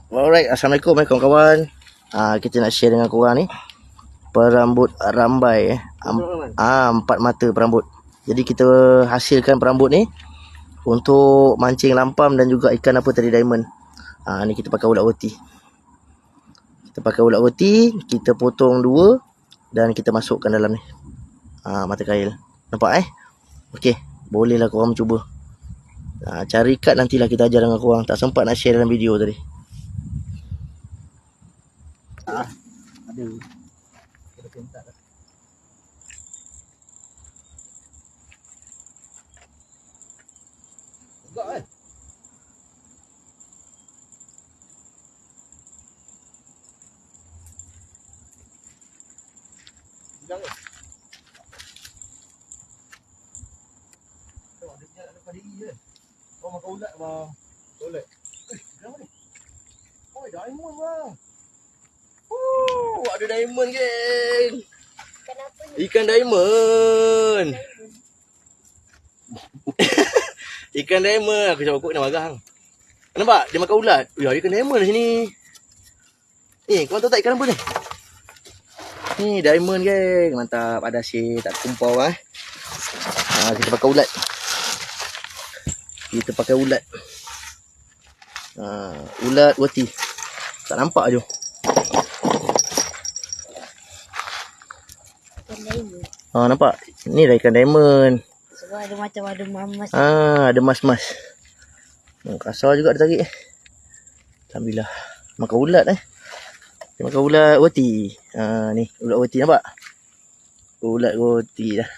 Alright, Assalamualaikum kawan-kawan. Kita nak share dengan korang ni perambut rambai 4 mata perambut. Jadi kita hasilkan perambut ni untuk mancing lampam dan juga ikan apa tadi, diamond. Ni kita pakai ulat roti. Kita potong 2 dan kita masukkan dalam ni. Mata kail. Nampak Okey, bolehlah korang cuba. Cari ikat nantilah kita ajar dengan korang. Tak sempat nak share dalam video tadi. Ada pentak dah. Enggak kan? Bilang ke? Tengok dia nak lepas diri je. Kau makan ulat bang. Ulat. Bilang ni. Oh, diamond bang. Ada diamond geng. Kenapa ni? Ikan diamond. Ikan diamond. Aku cakap kau kena marah. Nampak? Dia makan ulat. Ya, ada ikan diamond di sini. Kau tahu tak ikan apa ni? Ni diamond geng. Mantap. Ada asyik. Tak kumpau kita pakai ulat. Ulat roti. Tak nampak je. Nampak? Ni dah ikan diamond. Sebab ada macam ada emas. Ada mas-mas. Kasar juga dia tarik. Alhamdulillah. Makan ulat Dia makan ulat roti. Ni ulat roti, nampak? Ulat roti dah.